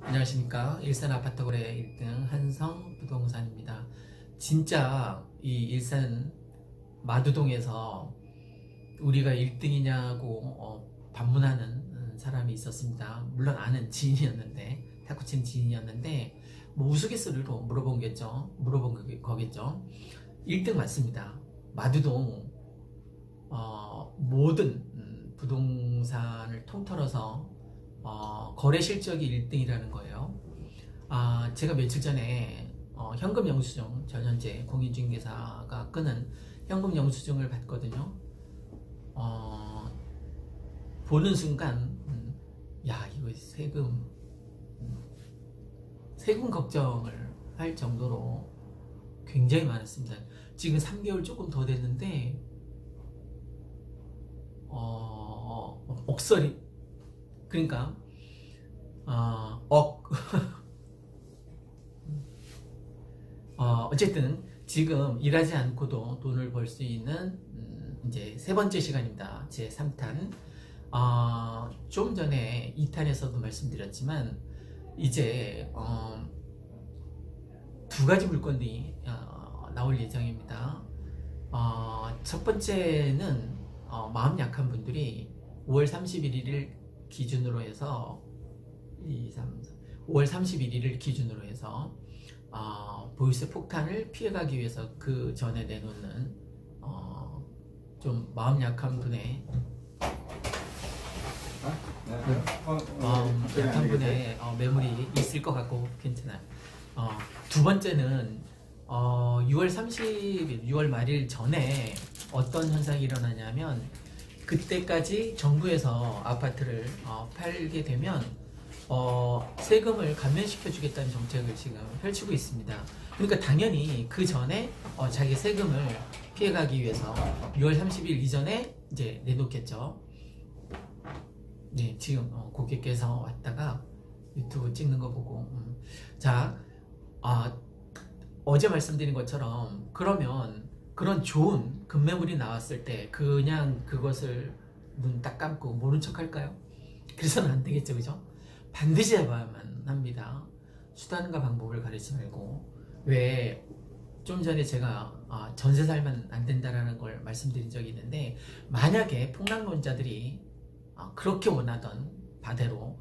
안녕하십니까. 일산 아파트 거래 1등 한성부동산입니다. 진짜 이 일산 마두동에서 우리가 1등이냐고 반문하는 사람이 있었습니다. 물론 아는 지인이었는데, 탁구 친 지인이었는데 뭐 우스갯소리로 물어본 거겠죠. 1등 맞습니다. 마두동 모든 부동산을 통틀어서 거래 실적이 1등이라는 거예요. 제가 며칠 전에 현금 영수증, 전현재 공인중개사가 끄는 현금 영수증을 봤거든요. 보는 순간 야, 이거 세금 걱정을 할 정도로 굉장히 많았습니다. 지금 3개월 조금 더 됐는데 억설이, 그러니까 어쨌든 지금 일하지 않고도 돈을 벌 수 있는 이제 세 번째 시간입니다. 제 3탄. 좀 전에 2탄에서도 말씀드렸지만 이제 두 가지 물건이 나올 예정입니다. 첫 번째는 마음 약한 분들이 5월 31일을 기준으로 해서 5월 31일을 기준으로 해서 보유세 폭탄을 피해가기 위해서 그 전에 내놓는 좀 마음 약한 분의 약한 분의 매물이 있을 것 같고 괜찮아요. 두 번째는 6월 30일, 6월 말일 전에 어떤 현상이 일어나냐면 그때까지 정부에서 아파트를 팔게 되면 세금을 감면시켜 주겠다는 정책을 지금 펼치고 있습니다. 그러니까 당연히 그 전에 자기 세금을 피해가기 위해서 6월 30일 이전에 이제 내놓겠죠. 네, 지금 고객께서 왔다가 유튜브 찍는 거 보고 자, 어제 말씀드린 것처럼 그러면 그런 좋은 급매물이 나왔을 때 그냥 그것을 눈 딱 감고 모른 척 할까요? 그래서는 안 되겠죠, 그죠? 반드시 해봐야만 합니다. 수단과 방법을 가리지 말고. 왜 좀 전에 제가 전세 살면 안 된다라는 걸 말씀드린 적이 있는데, 만약에 폭락론자들이 그렇게 원하던 바대로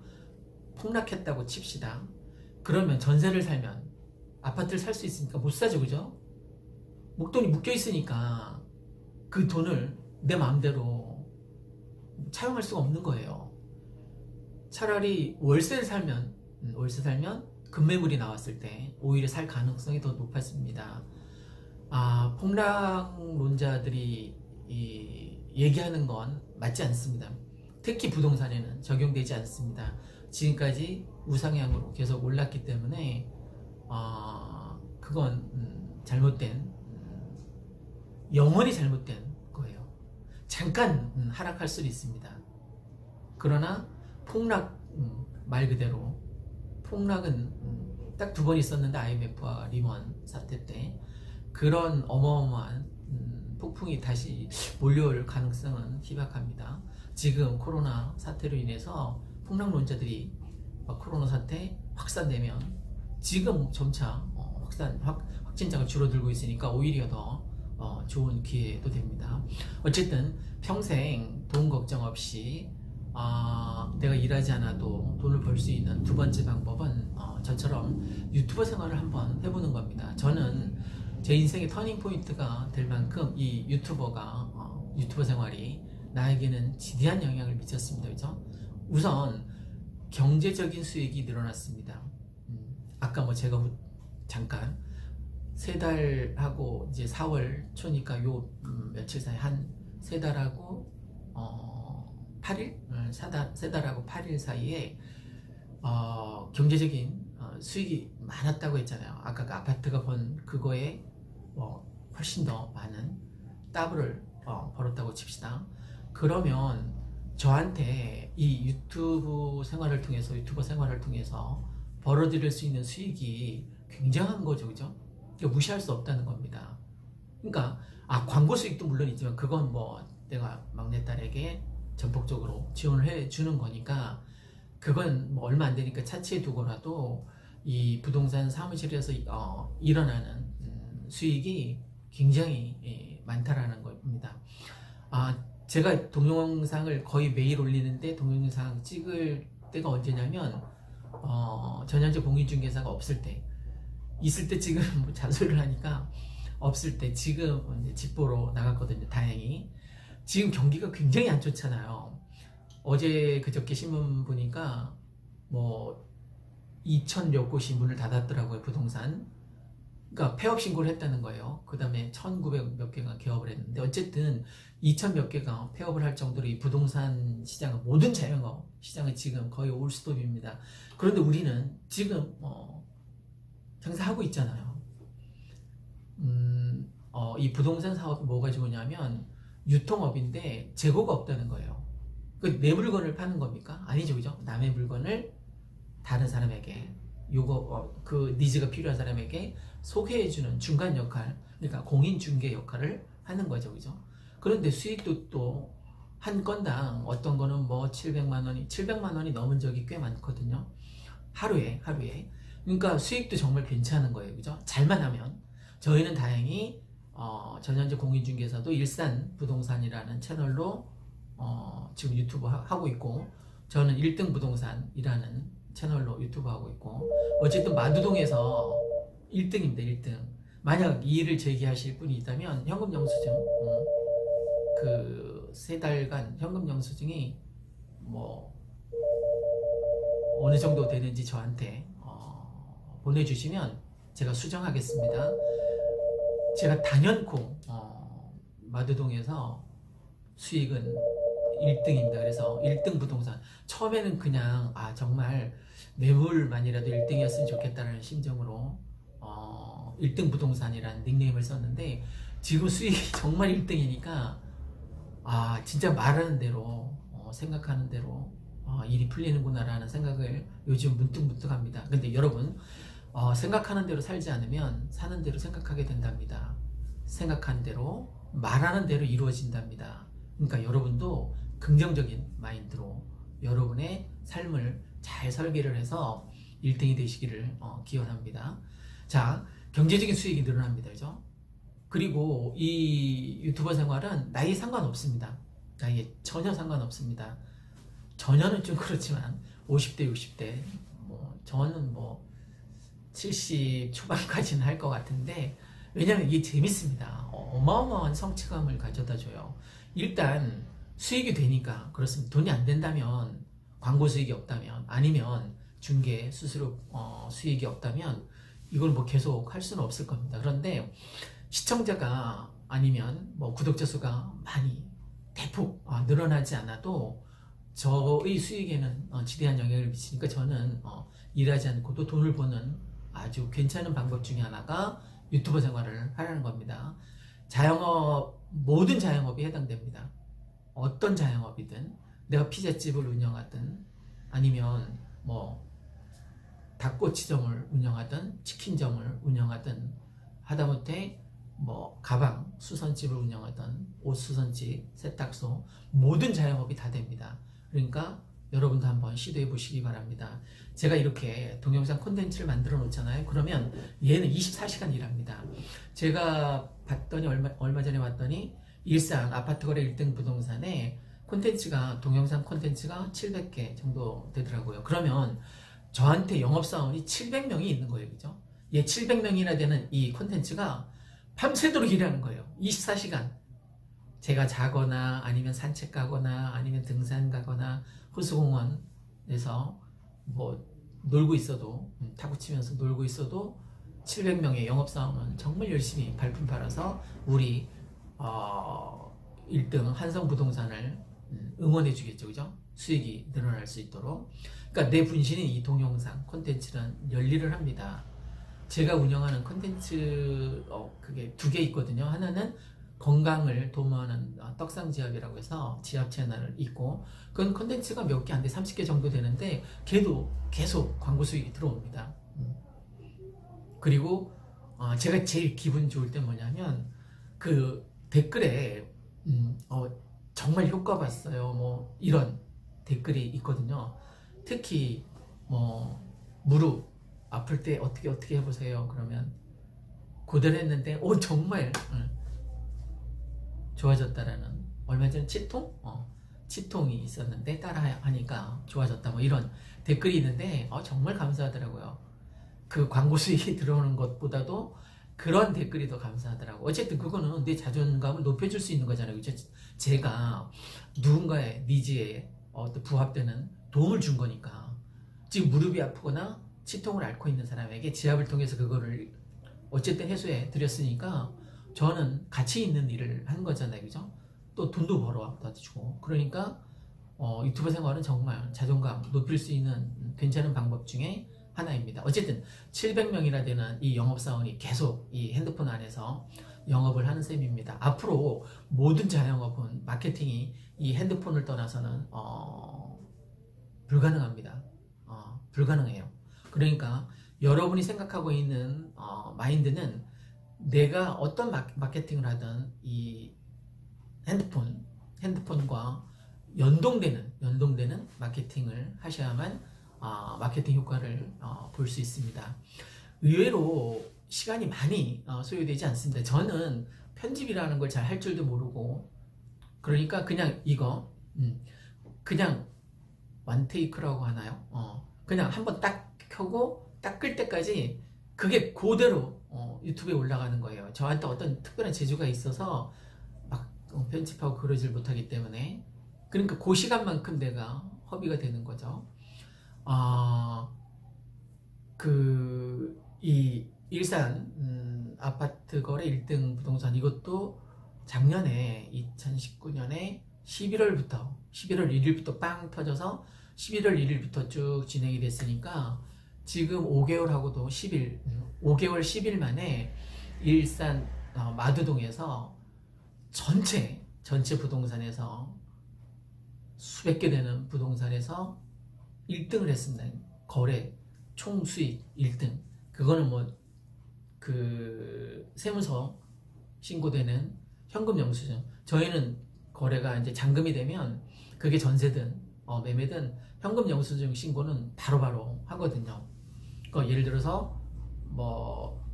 폭락했다고 칩시다. 그러면 전세를 살면 아파트를 살 수 있으니까 못 사죠, 그죠? 목돈이 묶여 있으니까 그 돈을 내 마음대로 차용할 수가 없는 거예요. 차라리 월세 살면 급매물이 나왔을 때 오히려 살 가능성이 더 높았습니다. 폭락론자들이 얘기하는 건 맞지 않습니다. 특히 부동산에는 적용되지 않습니다. 지금까지 우상향으로 계속 올랐기 때문에 그건 영원히 잘못된 거예요. 잠깐 하락할 수도 있습니다. 그러나 폭락, 말 그대로 폭락은 딱 두 번 있었는데, IMF와 리먼 사태 때 그런 어마어마한 폭풍이 다시 몰려올 가능성은 희박합니다. 지금 코로나 사태로 인해서 폭락론자들이 코로나 사태 확산되면 지금 점차 확진자가 줄어들고 있으니까 오히려 더 좋은 기회도 됩니다. 어쨌든 평생 돈 걱정 없이 내가 일하지 않아도 돈을 벌 수 있는 두 번째 방법은 저처럼 유튜버 생활을 한번 해보는 겁니다. 저는 제 인생의 터닝 포인트가 될 만큼 이 유튜버 생활이 나에게는 지대한 영향을 미쳤습니다. 그죠? 우선 경제적인 수익이 늘어났습니다. 아까 뭐 제가 잠깐 3달하고 이제 4월 초니까 요 며칠 사이 한 3달하고 8일? 3달하고 8일 사이에 경제적인 수익이 많았다고 했잖아요. 아까 그 아파트가 번 그거에 훨씬 더 많은 더블을 벌었다고 칩시다. 그러면 저한테 이 유튜버 생활을 통해서 벌어들일 수 있는 수익이 굉장한 거죠, 그죠? 이거 무시할 수 없다는 겁니다. 그러니까 광고 수익도 물론 있지만 그건 뭐 내가 막내딸에게 전폭적으로 지원을 해주는 거니까 그건 뭐 얼마 안 되니까 차치해 두고라도 이 부동산 사무실에서 일어나는 수익이 굉장히 많다라는 겁니다. 제가 동영상을 거의 매일 올리는데 동영상 찍을 때가 언제냐면 전환제 공인중개사가 없을 때, 있을 때 지금 뭐 잔소리를 하니까 없을 때 지금 이제 집 보러 나갔거든요. 다행히. 지금 경기가 굉장히 안 좋잖아요. 어제 그저께 신문 보니까 뭐 2,000몇 곳이 문을 닫았더라고요. 부동산. 그러니까 폐업 신고를 했다는 거예요. 그 다음에 1,900 몇 개가 개업을 했는데 어쨌든 2,000 몇 개가 폐업을 할 정도로 이 부동산 시장은, 모든 자영업 시장은 지금 거의 올스톱입니다. 그런데 우리는 지금 장사하고 있잖아요. 이 부동산 사업이 뭐가 좋으냐면 유통업인데 재고가 없다는 거예요. 내 물건을 파는 겁니까? 아니죠, 그죠? 남의 물건을 다른 사람에게, 그 니즈가 필요한 사람에게 소개해주는 중간 역할, 그러니까 공인중개 역할을 하는 거죠, 그죠? 그런데 수익도 또 한 건당 어떤 거는 뭐 700만 원이 넘은 적이 꽤 많거든요. 하루에. 그러니까 수익도 정말 괜찮은 거예요, 그죠? 잘만 하면. 저희는 다행히 전현재 공인중개사도 일산 부동산이라는 채널로 지금 유튜브 하고 있고, 저는 1등 부동산이라는 채널로 유튜브 하고 있고, 어쨌든 마두동에서 1등입니다. 1등. 만약 이 일을 제기하실 분이 있다면 현금 영수증, 그 3달간 현금 영수증이 뭐 어느 정도 되는지 저한테 보내주시면 제가 수정하겠습니다. 제가 단연코 마두동에서 수익은 1등입니다. 그래서 1등 부동산, 처음에는 그냥 정말 매물만이라도 1등이었으면 좋겠다는 심정으로 1등 부동산이라는 닉네임을 썼는데, 지금 수익이 정말 1등이니까 진짜 말하는 대로 생각하는 대로 일이 풀리는구나 라는 생각을 요즘 문득문득 합니다. 근데 여러분, 생각하는 대로 살지 않으면 사는 대로 생각하게 된답니다. 생각하는 대로 말하는 대로 이루어진답니다. 그러니까 여러분도 긍정적인 마인드로 여러분의 삶을 잘 설계를 해서 1등이 되시기를 기원합니다. 자, 경제적인 수익이 늘어납니다. 그죠? 그리고 이 유튜버 생활은 나이에 상관없습니다. 나이에 전혀 상관없습니다. 전혀는 좀 그렇지만 50대, 60대, 저는 70 초반까지는 할 것 같은데, 왜냐면 이게 재밌습니다. 어마어마한 성취감을 가져다 줘요. 일단 수익이 되니까 그렇습니다. 돈이 안 된다면, 광고 수익이 없다면, 아니면 중개 수수료 수익이 없다면 이걸 계속 할 수는 없을 겁니다. 그런데 시청자가 아니면 구독자 수가 많이 대폭 늘어나지 않아도 저의 수익에는 지대한 영향을 미치니까 저는 일하지 않고도 돈을 버는 아주 괜찮은 방법 중에 하나가 유튜버 생활을 하라는 겁니다. 자영업, 모든 자영업이 해당됩니다. 어떤 자영업이든, 내가 피자집을 운영하든 아니면 닭꼬치점을 운영하든 치킨점을 운영하든, 하다못해 가방 수선집을 운영하든 옷 수선집, 세탁소, 모든 자영업이 다 됩니다. 그러니까 여러분도 한번 시도해 보시기 바랍니다. 제가 이렇게 동영상 콘텐츠를 만들어 놓잖아요. 그러면 얘는 24시간 일합니다. 제가 봤더니 얼마 전에 봤더니 일산 아파트 거래 1등 부동산에 동영상 콘텐츠가 700개 정도 되더라고요. 그러면 저한테 영업사원이 700명이 있는 거예요. 그죠? 700명이나 되는 이 콘텐츠가 밤새도록 일하는 거예요. 24시간. 제가 자거나 아니면 산책 가거나 아니면 등산 가거나 호수공원에서 놀고 있어도, 타구 치면서 놀고 있어도 700명의 영업사원은 정말 열심히 발품 팔아서 우리 1등 한성부동산을 응원해 주겠죠. 그죠? 수익이 늘어날 수 있도록. 그러니까 내 분신인 이 동영상 콘텐츠는 열일을 합니다. 제가 운영하는 콘텐츠 그게 2개 있거든요. 하나는 건강을 도모하는 떡상지압이라고 해서 지압 채널을 있고, 그건 콘텐츠가 몇 개 안 돼, 30개 정도 되는데 걔도 계속 광고 수익이 들어옵니다. 그리고 제가 제일 기분 좋을 때 뭐냐면 그 댓글에 정말 효과 봤어요 이런 댓글이 있거든요. 특히 뭐 무릎 아플 때 어떻게 해보세요. 그러면 그대로 했는데 오 정말 좋아졌다라는, 얼마 전에 치통이 있었는데 따라 하니까 좋아졌다 뭐 이런 댓글이 있는데 정말 감사하더라고요. 그 광고 수익이 들어오는 것보다도 그런 댓글이 더 감사하더라고. 어쨌든 그거는 내 자존감을 높여줄 수 있는 거잖아요. 제가 누군가의 니즈에 부합되는 도움을 준 거니까. 지금 무릎이 아프거나 치통을 앓고 있는 사람에게 지압을 통해서 그거를 어쨌든 해소해 드렸으니까 저는 가치 있는 일을 한 거잖아요. 그죠? 또 돈도 벌어다 주고. 그러니까 유튜버 생활은 정말 자존감 높일 수 있는 괜찮은 방법 중에 하나입니다. 어쨌든 700명이나 되는 이 영업사원이 계속 이 핸드폰 안에서 영업을 하는 셈입니다. 앞으로 모든 자영업은 마케팅이 이 핸드폰을 떠나서는 불가능합니다. 불가능해요. 그러니까 여러분이 생각하고 있는 마인드는 내가 어떤 마케팅을 하든 이 핸드폰과 연동되는 마케팅을 하셔야만 마케팅 효과를 볼 수 있습니다. 의외로 시간이 많이 소요되지 않습니다. 저는 편집이라는 걸 잘 할 줄도 모르고, 그러니까 그냥 이거 그냥 원테이크라고 하나요? 그냥 한번 딱 켜고 딱 끌 때까지 그게 그대로 유튜브에 올라가는 거예요. 저한테 어떤 특별한 재주가 있어서 막 편집하고 그러질 못하기 때문에, 그러니까 그 시간만큼 내가 허비가 되는 거죠. 이 일산 아파트 거래 1등 부동산, 이것도 작년에 2019년에 11월 1일부터 빵 터져서 11월 1일부터 쭉 진행이 됐으니까 지금 5개월하고도 5개월 10일 만에 일산 마두동에서 전체 부동산에서 수백 개 되는 부동산에서 1등을 했습니다. 거래 총 수익 1등. 그거는 뭐 그 세무서 신고되는 현금 영수증. 저희는 거래가 이제 잔금이 되면 그게 전세든 매매든 현금 영수증 신고는 바로바로 하거든요. 그러니까 예를 들어서 뭐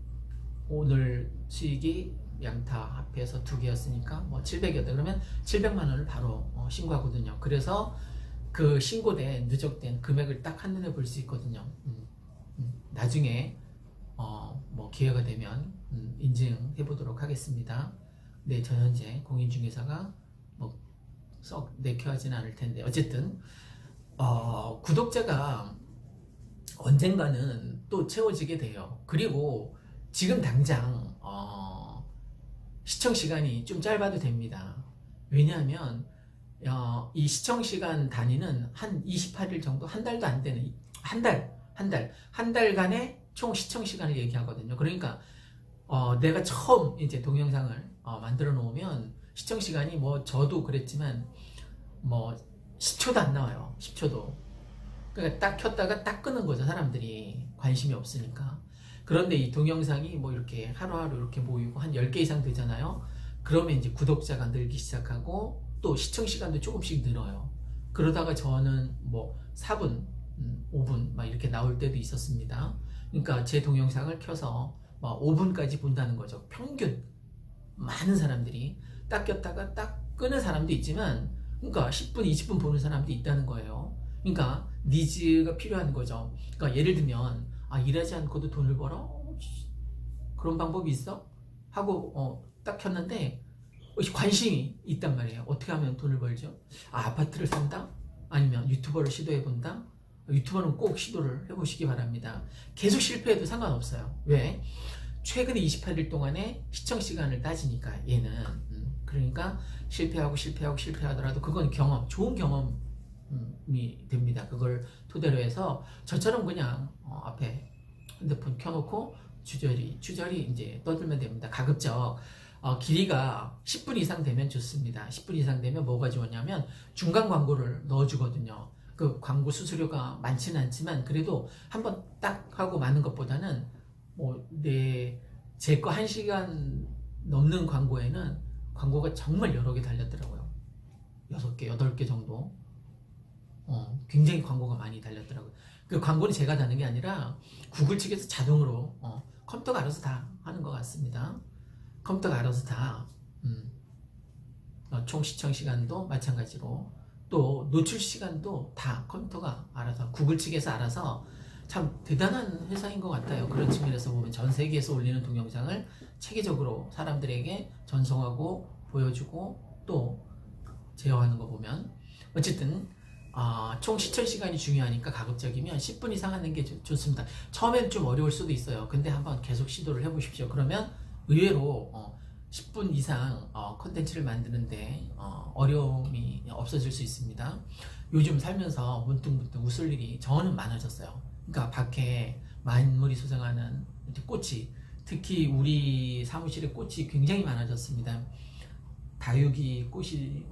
오늘 수익이 양타 합해서 2개였으니까 뭐 700이었다 그러면 700만 원을 바로 신고하거든요. 그래서 그 신고된 누적된 금액을 딱 한눈에 볼 수 있거든요. 나중에 뭐 기회가 되면 인증해 보도록 하겠습니다. 네, 저 현재 공인중개사가 뭐 썩 내켜하지는 않을 텐데, 어쨌든 구독자가 언젠가는 또 채워지게 돼요. 그리고 지금 당장 시청 시간이 좀 짧아도 됩니다. 왜냐하면 이 시청 시간 단위는 한 28일 정도, 한 달도 안 되는 한 달간의 총 시청 시간을 얘기하거든요. 그러니까 내가 처음 이제 동영상을 만들어 놓으면 시청 시간이 뭐 저도 그랬지만 뭐 10초도 안 나와요. 10초도. 그러니까 딱 켰다가 딱 끄는 거죠. 사람들이 관심이 없으니까. 그런데 이 동영상이 뭐 이렇게 하루하루 이렇게 모이고 한 10개 이상 되잖아요. 그러면 이제 구독자가 늘기 시작하고 또 시청 시간도 조금씩 늘어요. 그러다가 저는 뭐 4분, 5분 막 이렇게 나올 때도 있었습니다. 그러니까 제 동영상을 켜서 막 5분까지 본다는 거죠. 평균. 많은 사람들이 딱 켰다가 딱 끄는 사람도 있지만, 그러니까 10분, 20분 보는 사람도 있다는 거예요. 그러니까 니즈가 필요한 거죠. 그러니까 예를 들면 일하지 않고도 돈을 벌어? 그런 방법이 있어? 하고 딱 켰는데 관심이 있단 말이에요. 어떻게 하면 돈을 벌죠? 아파트를 산다? 아니면 유튜버를 시도해본다? 유튜버는 꼭 시도를 해보시기 바랍니다. 계속 실패해도 상관없어요. 왜? 최근에 28일 동안의 시청 시간을 따지니까 얘는 그러니까 실패하더라도 그건 경험, 좋은 경험이 됩니다. 그걸 토대로 해서 저처럼 그냥 앞에 핸드폰 켜놓고 주저리 이제 떠들면 됩니다. 가급적 길이가 10분 이상 되면 좋습니다. 10분 이상 되면 뭐가 좋냐면 중간 광고를 넣어주거든요. 그 광고 수수료가 많지는 않지만 그래도 한번 딱 하고 마는 것보다는 뭐 제 거 1시간 넘는 광고에는 광고가 정말 여러 개 달렸더라고요. 6개, 8개 정도. 굉장히 광고가 많이 달렸더라고요. 그 광고는 제가 다는 게 아니라 구글 측에서 자동으로 컴퓨터가 알아서 다 하는 것 같습니다. 컴퓨터가 알아서 다 총 시청 시간도 마찬가지로 또 노출 시간도 다 컴퓨터가 알아서 구글 측에서 알아서 참 대단한 회사인 것 같아요. 그런 측면에서 보면 전 세계에서 올리는 동영상을 체계적으로 사람들에게 전송하고 보여주고 또 제어하는 거 보면 어쨌든 총 시청 시간이 중요하니까 가급적이면 10분 이상 하는 게 좋습니다. 처음엔 좀 어려울 수도 있어요. 근데 한번 계속 시도를 해보십시오. 그러면 의외로 10분 이상 콘텐츠를 만드는데 어려움이 없어질 수 있습니다. 요즘 살면서 문득문득 웃을 일이 저는 많아졌어요. 그러니까 밖에 만물이 소생하는 꽃이, 특히 우리 사무실에 꽃이 굉장히 많아졌습니다. 다육이 꽃이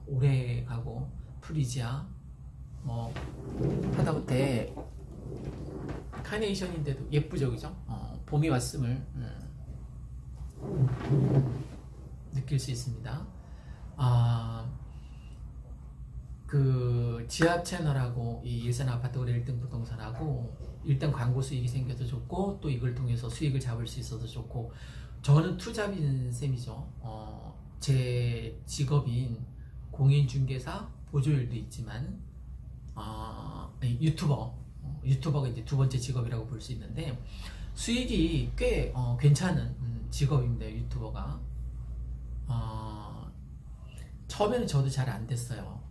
오래 가고 프리지아 하다못해 카네이션인데도 예쁘죠, 그죠? 봄이 왔음을 느낄 수 있습니다. 그 지압 채널하고 이 일산 아파트 거래 1등 부동산하고 일단 광고 수익이 생겨서 좋고 또 이걸 통해서 수익을 잡을 수 있어서 좋고 저는 투잡인 셈이죠. 제 직업인 공인중개사 보조일도 있지만 유튜버가 이제 두 번째 직업이라고 볼 수 있는데 수익이 꽤 괜찮은 직업입니다. 유튜버가 처음에는 저도 잘 안 됐어요.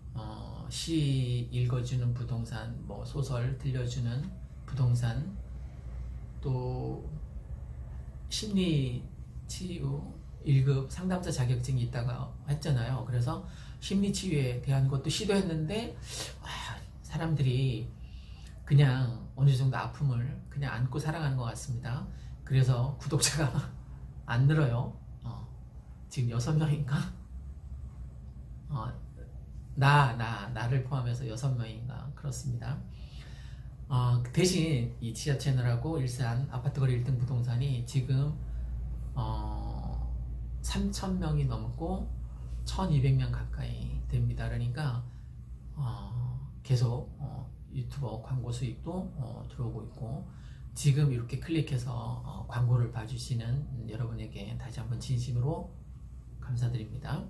시 읽어주는 부동산, 뭐 소설 들려주는 부동산, 또 심리 치유 1급 상담사 자격증이 있다가 했잖아요. 그래서 심리 치유에 대한 것도 시도했는데 사람들이 그냥 어느 정도 아픔을 그냥 안고 살아가는 것 같습니다. 그래서 구독자가 안 늘어요. 지금 6명인가? 나를 포함해서 6명인가 그렇습니다. 대신 이 지하 채널하고 일산 아파트 거래 1등 부동산이 지금 3,000명이 넘고 1,200명 가까이 됩니다. 그러니까 계속 유튜버 광고 수익도 들어오고 있고 지금 이렇게 클릭해서 광고를 봐주시는 여러분에게 다시 한번 진심으로 감사드립니다.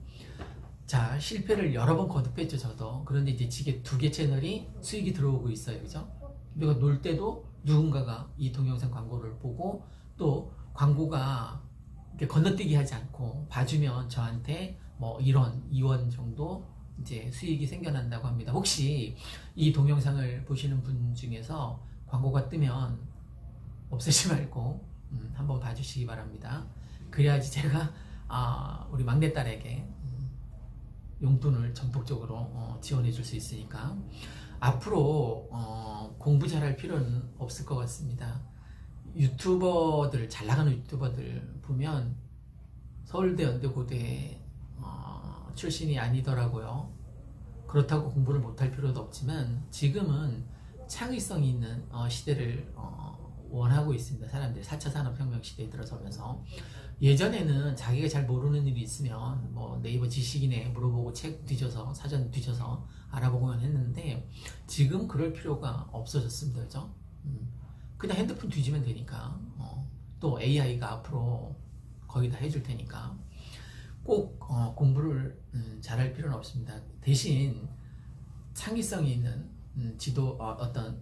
자, 실패를 여러 번 거듭했죠, 저도. 그런데 이제 두 개 채널이 수익이 들어오고 있어요, 그죠? 내가 놀 때도 누군가가 이 동영상 광고를 보고 또 광고가 이렇게 건너뛰기 하지 않고 봐주면 저한테 뭐 1원, 2원 정도 이제 수익이 생겨난다고 합니다. 혹시 이 동영상을 보시는 분 중에서 광고가 뜨면 없애지 말고 한번 봐주시기 바랍니다. 그래야지 제가 우리 막내딸에게 용돈을 전폭적으로 지원해 줄 수 있으니까 앞으로 공부 잘할 필요는 없을 것 같습니다. 유튜버들, 잘 나가는 유튜버들 보면 서울대, 연대, 고대 출신이 아니더라고요. 그렇다고 공부를 못할 필요도 없지만 지금은 창의성이 있는 시대를 원하고 있습니다. 사람들이 4차 산업혁명 시대에 들어서면서 예전에는 자기가 잘 모르는 일이 있으면 뭐 네이버 지식인에 물어보고 책 뒤져서 사전 뒤져서 알아보고만 했는데 지금 그럴 필요가 없어졌습니다. 그죠? 그냥 핸드폰 뒤지면 되니까 또 AI가 앞으로 거의 다 해줄 테니까 꼭 공부를 잘할 필요는 없습니다. 대신 창의성이 있는 어떤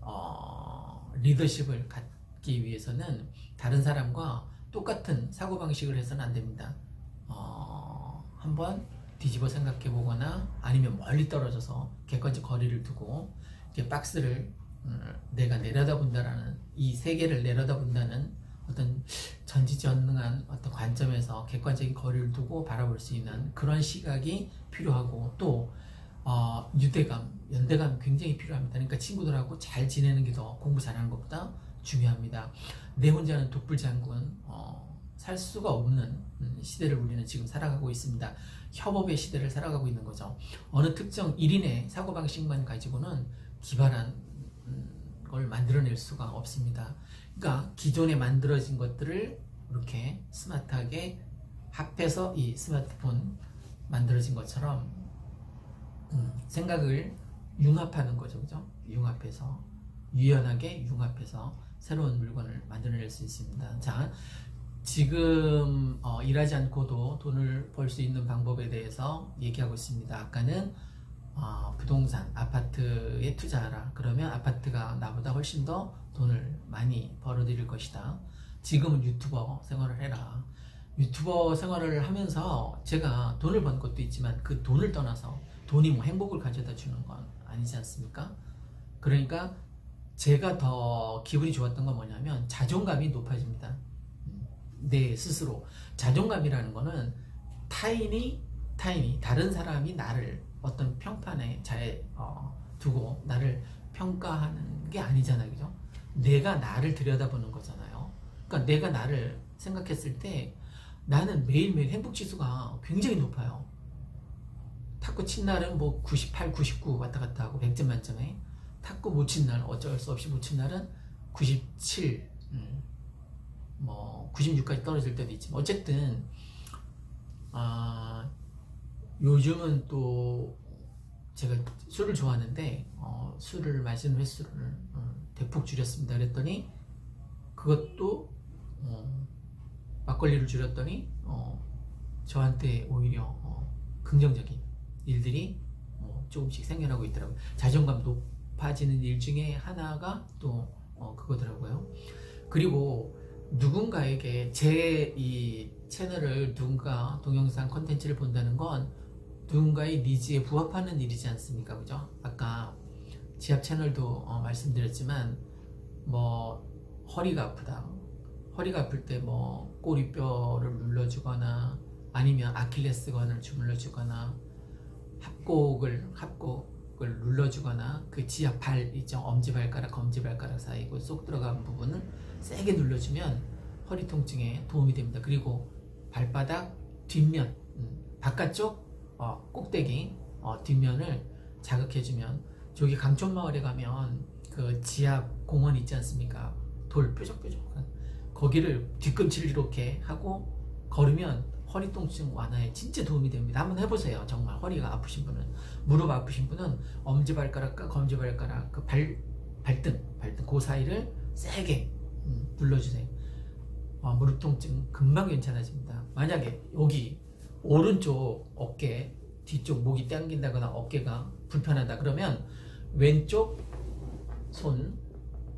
리더십을 갖기 위해서는 다른 사람과 똑같은 사고방식을 해서는 안 됩니다. 한번 뒤집어 생각해 보거나 아니면 멀리 떨어져서 객관적 거리를 두고 이렇게 박스를 내가 내려다본다라는 이 세계를 내려다본다는 어떤 전지전능한 어떤 관점에서 객관적인 거리를 두고 바라볼 수 있는 그런 시각이 필요하고 또 유대감, 연대감 굉장히 필요합니다. 그러니까 친구들하고 잘 지내는 게 더 공부 잘하는 것보다 중요합니다. 내 혼자는 독불장군 살 수가 없는 시대를 우리는 지금 살아가고 있습니다. 협업의 시대를 살아가고 있는 거죠. 어느 특정 1인의 사고방식만 가지고는 기발한 걸 만들어낼 수가 없습니다. 그러니까 기존에 만들어진 것들을 이렇게 스마트하게 합해서 이 스마트폰 만들어진 것처럼 생각을 융합하는 거죠. 그죠? 융합해서 유연하게 융합해서 새로운 물건을 만들어낼 수 있습니다. 자, 지금 일하지 않고도 돈을 벌 수 있는 방법에 대해서 얘기하고 있습니다. 아까는 부동산, 아파트에 투자하라. 그러면 아파트가 나보다 훨씬 더 돈을 많이 벌어들일 것이다. 지금은 유튜버 생활을 해라. 유튜버 생활을 하면서 제가 돈을 번 것도 있지만 그 돈을 떠나서 돈이 뭐 행복을 가져다 주는 건 아니지 않습니까? 그러니까 제가 더 기분이 좋았던 건 뭐냐면 자존감이 높아집니다. 내 스스로. 자존감이라는 거는 타인이 다른 사람이 나를 어떤 평판에 두고 나를 평가하는 게 아니잖아요. 그죠? 내가 나를 들여다보는 거잖아요. 그러니까 내가 나를 생각했을 때 나는 매일매일 행복지수가 굉장히 높아요. 탁구 친 날은 뭐 98, 99 왔다 갔다 하고 100점 만점에, 탁구 못 친 날, 어쩔 수 없이 못 친 날은 97, 뭐 96까지 떨어질 때도 있지만, 어쨌든 요즘은 또 제가 술을 좋아하는데 술을 마시는 횟수를 대폭 줄였습니다. 그랬더니 그것도 막걸리를 줄였더니 저한테 오히려 긍정적인 일들이 조금씩 생겨나고 있더라고요. 자존감 높아지는 일 중에 하나가 또 그거더라고요. 그리고 누군가에게 제 이 채널을 누군가 동영상 컨텐츠를 본다는 건 누군가의 니즈에 부합하는 일이지 않습니까? 그죠? 아까 지압 채널도 말씀드렸지만, 뭐 허리가 아프다, 허리가 아플 때 뭐 꼬리뼈를 눌러주거나 아니면 아킬레스건을 주물러주거나 합곡을 눌러주거나 그 지압 발 있죠? 엄지발가락 검지발가락 사이 그 쏙 들어간 부분을 세게 눌러주면 허리 통증에 도움이 됩니다. 그리고 발바닥 뒷면, 바깥쪽 꼭대기 뒷면을 자극해주면, 저기 강촌마을에 가면 그 지압 공원 있지 않습니까? 돌 뾰족뾰족한 거기를 뒤꿈치를 이렇게 하고 걸으면 허리 통증 완화에 진짜 도움이 됩니다. 한번 해보세요. 정말 허리가 아프신 분은, 무릎 아프신 분은 엄지발가락과 검지발가락 그 발등 그 사이를 세게 눌러주세요. 무릎 통증 금방 괜찮아집니다. 만약에 여기 오른쪽 어깨 뒤쪽 목이 당긴다거나 어깨가 불편하다 그러면 왼쪽 손,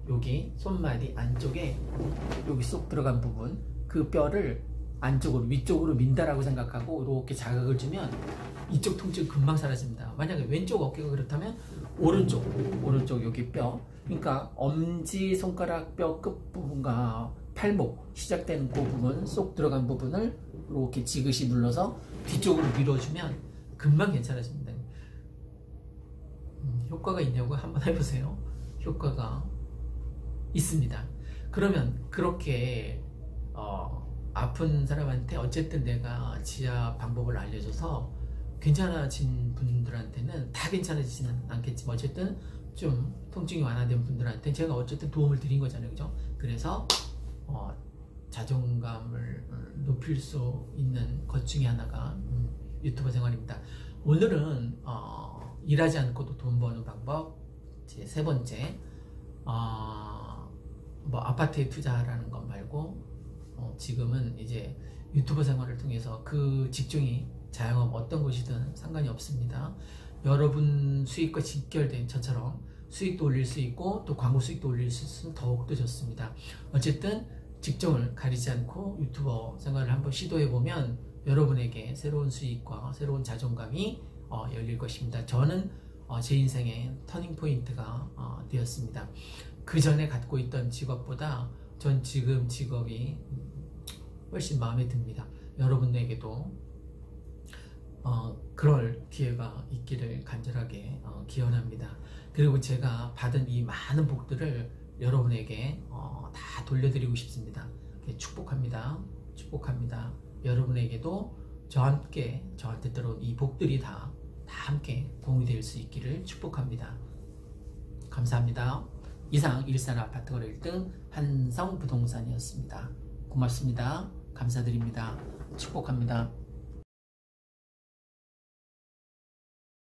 여기 손마디 안쪽에 여기 쏙 들어간 부분, 그 뼈를 안쪽으로 위쪽으로 민다라고 생각하고 이렇게 자극을 주면 이쪽 통증 금방 사라집니다. 만약에 왼쪽 어깨가 그렇다면 오른쪽 여기 뼈, 그러니까 엄지 손가락 뼈 끝부분과 팔목 시작되는 그 부분, 쏙 들어간 부분을 이렇게 지그시 눌러서 뒤쪽으로 밀어주면 금방 괜찮아집니다. 효과가 있냐고 한번 해보세요. 효과가 있습니다. 그러면 그렇게 아픈 사람한테 어쨌든 내가 지압 방법을 알려줘서 괜찮아진 분들한테는, 다 괜찮아지지는 않겠지만 어쨌든 좀 통증이 완화된 분들한테 제가 어쨌든 도움을 드린 거잖아요. 그죠? 그래서 자존감을 높일 수 있는 것 중에 하나가 유튜버 생활입니다. 오늘은 일하지 않고도 돈 버는 방법 제 세 번째, 뭐 아파트에 투자하라는 것 말고 지금은 이제 유튜버 생활을 통해서 그 직종이 자영업 어떤 곳이든 상관이 없습니다. 여러분 수익과 직결된 저처럼 수익도 올릴 수 있고 또 광고 수익도 올릴 수 있으면 더욱더 좋습니다. 어쨌든 직종을 가리지 않고 유튜버 생활을 한번 시도해보면 여러분에게 새로운 수익과 새로운 자존감이 열릴 것입니다. 저는 제 인생의 터닝포인트가 되었습니다. 그 전에 갖고 있던 직업보다 전 지금 직업이 훨씬 마음에 듭니다. 여러분에게도 그럴 기회가 있기를 간절하게 기원합니다. 그리고 제가 받은 이 많은 복들을 여러분에게 다 돌려드리고 싶습니다. 축복합니다. 축복합니다. 여러분에게도 저한테 들어온 이 복들이 다 함께 공유될 수 있기를 축복합니다. 감사합니다. 이상 일산 아파트 거래 1등 한성부동산이었습니다. 고맙습니다. 감사드립니다. 축복합니다.